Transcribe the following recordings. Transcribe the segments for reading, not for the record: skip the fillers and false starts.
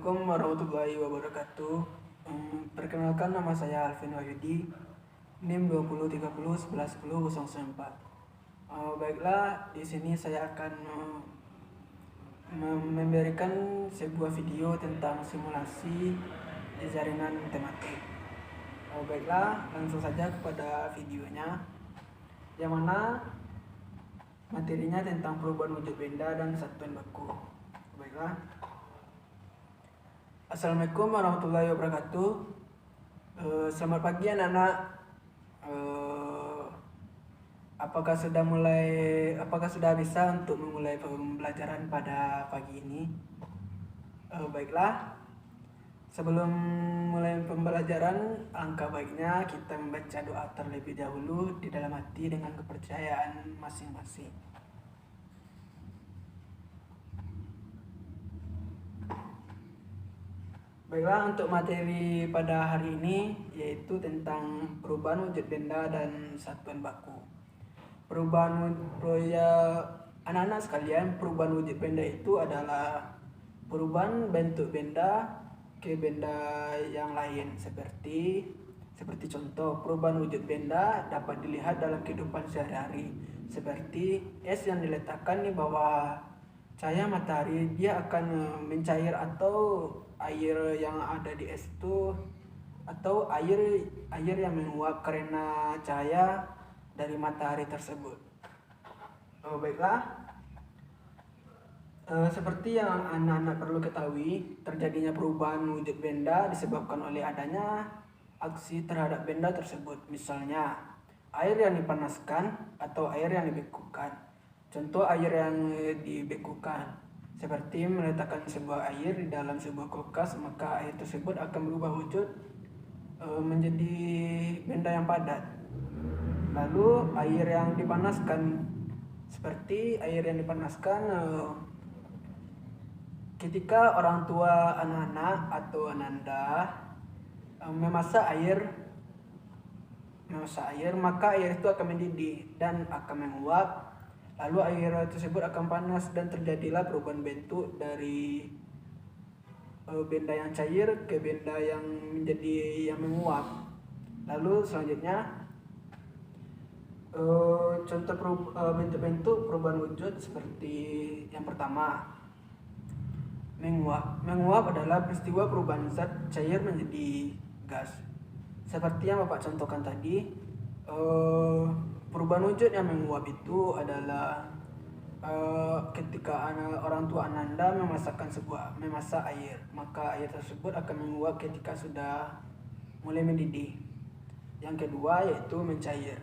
Assalamualaikum warahmatullahi wabarakatuh. Perkenalkan, nama saya Alvin Wahyudi, NIM 2030111004. Baiklah, di sini saya akan memberikan sebuah video tentang simulasi di jaringan matematik. Baiklah, langsung saja kepada videonya, yang mana materinya tentang perubahan wujud benda dan satuan baku. Baiklah. Assalamualaikum warahmatullahi wabarakatuh. Selamat pagi anak-anak. Apakah sudah bisa untuk memulai pembelajaran pada pagi ini? Baiklah. Sebelum mulai pembelajaran, alangkah baiknya kita membaca doa terlebih dahulu di dalam hati dengan kepercayaan masing-masing. Baiklah, untuk materi pada hari ini yaitu tentang perubahan wujud benda dan satuan baku. Anak-anak sekalian, perubahan wujud benda itu adalah perubahan bentuk benda ke benda yang lain, seperti contoh, perubahan wujud benda dapat dilihat dalam kehidupan sehari-hari, seperti es yang diletakkan di bawah cahaya matahari, dia akan mencair, atau air yang ada di es itu, atau air yang menguap karena cahaya dari matahari tersebut. Baiklah. Seperti yang anak-anak perlu ketahui, terjadinya perubahan wujud benda disebabkan oleh adanya aksi terhadap benda tersebut. Misalnya, air yang dipanaskan atau air yang dibekukan. Contoh air yang dibekukan, seperti meletakkan sebuah air di dalam sebuah kulkas, maka air tersebut akan berubah wujud menjadi benda yang padat. Lalu air yang dipanaskan, seperti air yang dipanaskan ketika orang tua anak-anak atau ananda memasak air, maka air itu akan mendidih dan akan menguap. Lalu air tersebut akan panas dan terjadilah perubahan bentuk dari benda yang cair ke benda yang menjadi yang menguap. Lalu selanjutnya, contoh bentuk-bentuk perubahan wujud seperti yang pertama, menguap. Menguap adalah peristiwa perubahan zat cair menjadi gas. Seperti yang Bapak contohkan tadi, perubahan wujud yang menguap itu adalah ketika orang tua Ananda memasak air, maka air tersebut akan menguap ketika sudah mulai mendidih. Yang kedua yaitu mencair.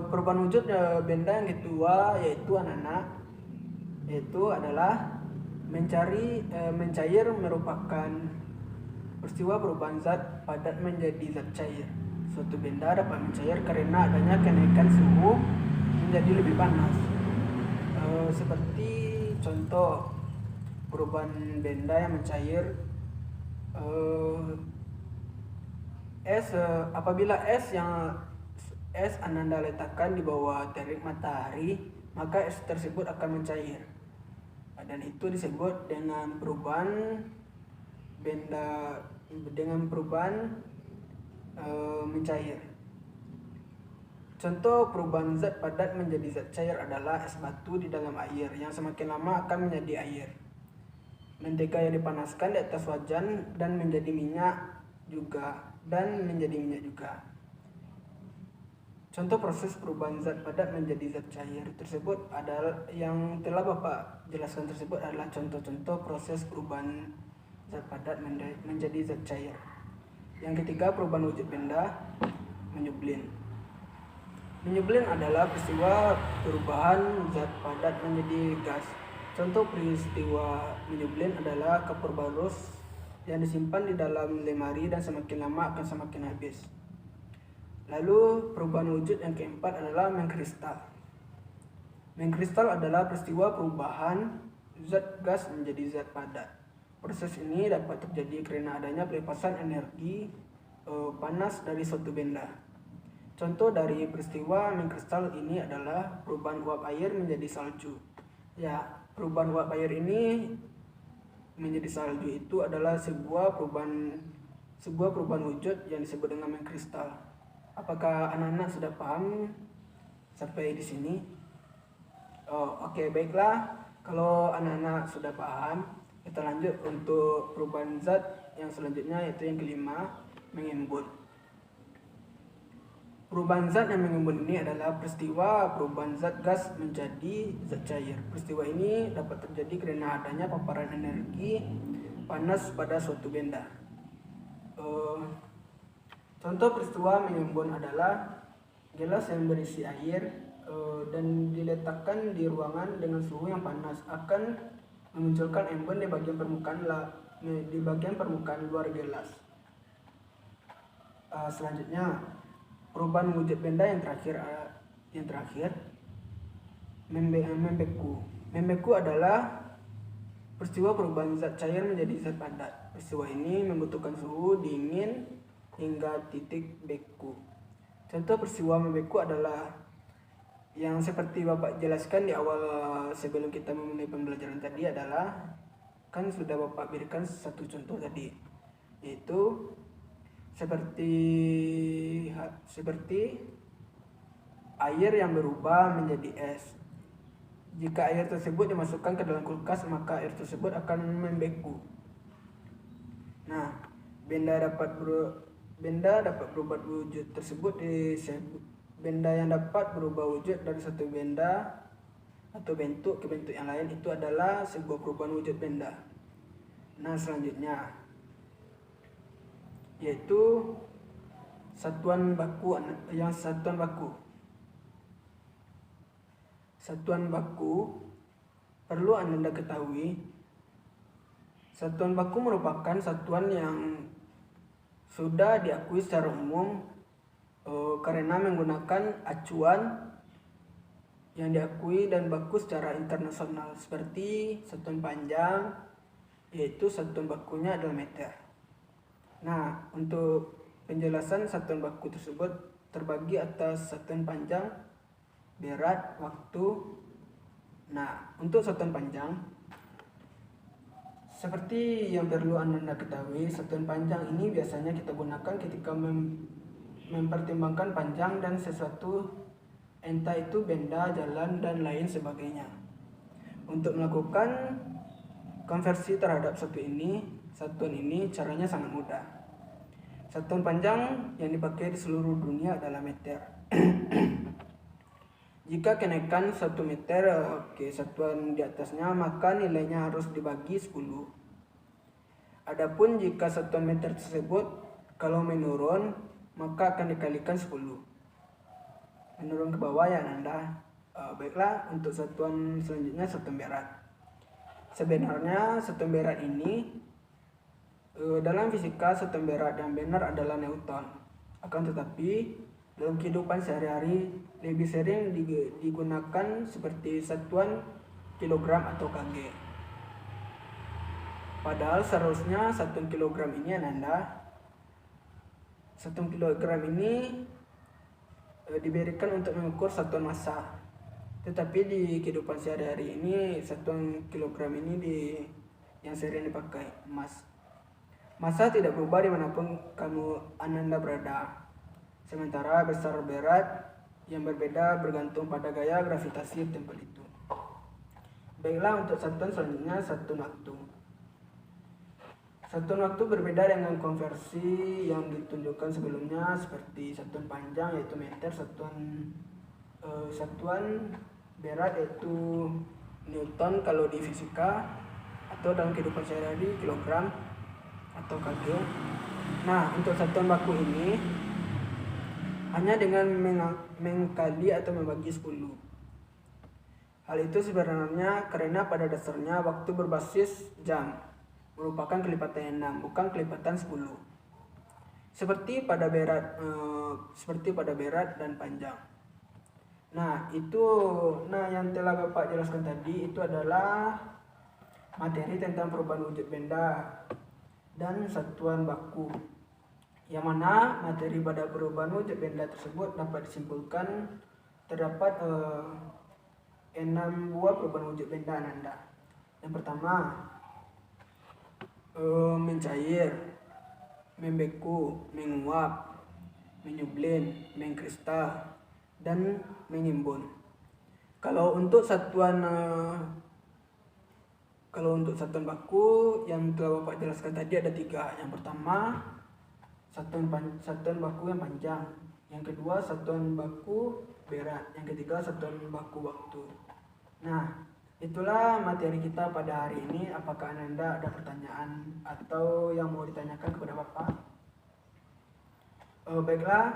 Perubahan wujud benda yang kedua yaitu anak-anak, yaitu adalah mencair merupakan peristiwa perubahan zat padat menjadi zat cair. Suatu benda dapat mencair karena adanya kenaikan suhu menjadi lebih panas. Seperti contoh perubahan benda yang mencair, apabila es Ananda letakkan di bawah terik matahari, maka es tersebut akan mencair. Dan itu disebut dengan perubahan mencair. Contoh perubahan zat padat menjadi zat cair adalah es batu di dalam air yang semakin lama akan menjadi air. Mentega yang dipanaskan di atas wajan dan menjadi minyak juga. Contoh proses perubahan zat padat menjadi zat cair tersebut adalah yang telah Bapak jelaskan tersebut adalah contoh-contoh proses perubahan zat padat menjadi zat cair. Yang ketiga, perubahan wujud benda, menyublin. Menyublin adalah peristiwa perubahan zat padat menjadi gas. Contoh peristiwa menyublin adalah kapur barus yang disimpan di dalam lemari dan semakin lama akan semakin habis. Lalu perubahan wujud yang keempat adalah mengkristal. Mengkristal adalah peristiwa perubahan zat gas menjadi zat padat. Proses ini dapat terjadi karena adanya pelepasan energi panas dari suatu benda. Contoh dari peristiwa mengkristal ini adalah perubahan uap air menjadi salju. Ya, perubahan uap air ini menjadi salju itu adalah sebuah perubahan wujud yang disebut dengan mengkristal. Apakah anak-anak sudah paham sampai di sini? Oke, baiklah. Kalau anak-anak sudah paham, kita lanjut untuk perubahan zat yang selanjutnya, yaitu yang kelima, mengimbun. Perubahan zat yang mengimbun ini adalah peristiwa perubahan zat gas menjadi zat cair. Peristiwa ini dapat terjadi karena adanya paparan energi panas pada suatu benda. Contoh peristiwa mengimbun adalah gelas yang berisi air dan diletakkan di ruangan dengan suhu yang panas akan memunculkan embun di bagian permukaan luar gelas. Selanjutnya, perubahan wujud benda yang terakhir membeku. Membeku adalah peristiwa perubahan zat cair menjadi zat padat. Peristiwa ini membutuhkan suhu dingin hingga titik beku. Contoh peristiwa membeku adalah yang seperti Bapak jelaskan di awal sebelum kita memulai pembelajaran tadi, adalah kan sudah Bapak berikan satu contoh tadi, yaitu seperti air yang berubah menjadi es. Jika air tersebut dimasukkan ke dalam kulkas, maka air tersebut akan membeku. Nah, benda dapat berubah wujud tersebut benda yang dapat berubah wujud dari satu benda atau bentuk ke bentuk yang lain itu adalah sebuah perubahan wujud benda. Nah, selanjutnya yaitu satuan baku. Satuan baku perlu Anda ketahui. Satuan baku merupakan satuan yang sudah diakui secara umum karena menggunakan acuan yang diakui dan baku secara internasional, seperti satuan panjang, yaitu satuan bakunya adalah meter. Nah, untuk penjelasan satuan baku tersebut terbagi atas satuan panjang, berat, waktu. Nah, untuk satuan panjang, seperti yang perlu Anda ketahui, satuan panjang ini biasanya kita gunakan ketika mempertimbangkan panjang dan sesuatu, entah itu benda, jalan, dan lain sebagainya. Untuk melakukan konversi terhadap satuan ini caranya sangat mudah. Satuan panjang yang dipakai di seluruh dunia adalah meter. Jika kenaikan 1 meter ke satuan di atasnya, maka nilainya harus dibagi 10. Adapun jika satuan meter tersebut kalau menurun, maka akan dikalikan 10. Menurun ke bawah ya Anda. Baiklah, untuk satuan selanjutnya satuan berat. Sebenarnya satuan berat ini dalam fisika satuan berat yang benar adalah Newton. Akan tetapi dalam kehidupan sehari-hari lebih sering digunakan seperti satuan kilogram atau kg. Padahal seharusnya satuan kilogram ini satuan kilogram ini diberikan untuk mengukur satuan massa. Tetapi di kehidupan sehari-hari ini satuan kilogram ini yang sering dipakai emas. Massa tidak berubah dimanapun Anda berada. Sementara besar berat yang berbeda bergantung pada gaya gravitasi tempat itu. Baiklah, untuk satuan selanjutnya satuan waktu. Satuan waktu berbeda dengan konversi yang ditunjukkan sebelumnya seperti satuan panjang yaitu meter, satuan berat yaitu Newton kalau di fisika, atau dalam kehidupan sehari-hari kilogram atau kg. Nah, untuk satuan baku ini hanya dengan mengkali atau membagi 10. Hal itu sebenarnya karena pada dasarnya waktu berbasis jam merupakan kelipatan 6, bukan kelipatan 10. Seperti pada berat dan panjang. Nah, yang telah Bapak jelaskan tadi itu adalah materi tentang perubahan wujud benda dan satuan baku. Yang mana materi pada perubahan wujud benda tersebut dapat disimpulkan terdapat 6 buah perubahan wujud benda Anda. Yang pertama, mencair, membeku, menguap, menyublin, mengkristal, dan mengimbun. Kalau untuk satuan baku yang telah Bapak jelaskan tadi ada 3. Yang pertama, satuan baku yang panjang. Yang kedua, satuan baku berat. Yang ketiga, satuan baku waktu. Nah, itulah materi kita pada hari ini. Apakah Anda ada pertanyaan atau yang mau ditanyakan kepada Bapak? Baiklah,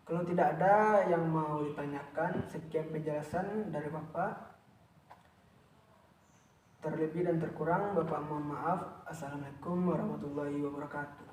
kalau tidak ada yang mau ditanyakan, sekian penjelasan dari Bapak. Terlebih dan terkurang Bapak mohon maaf. Assalamualaikum warahmatullahi wabarakatuh.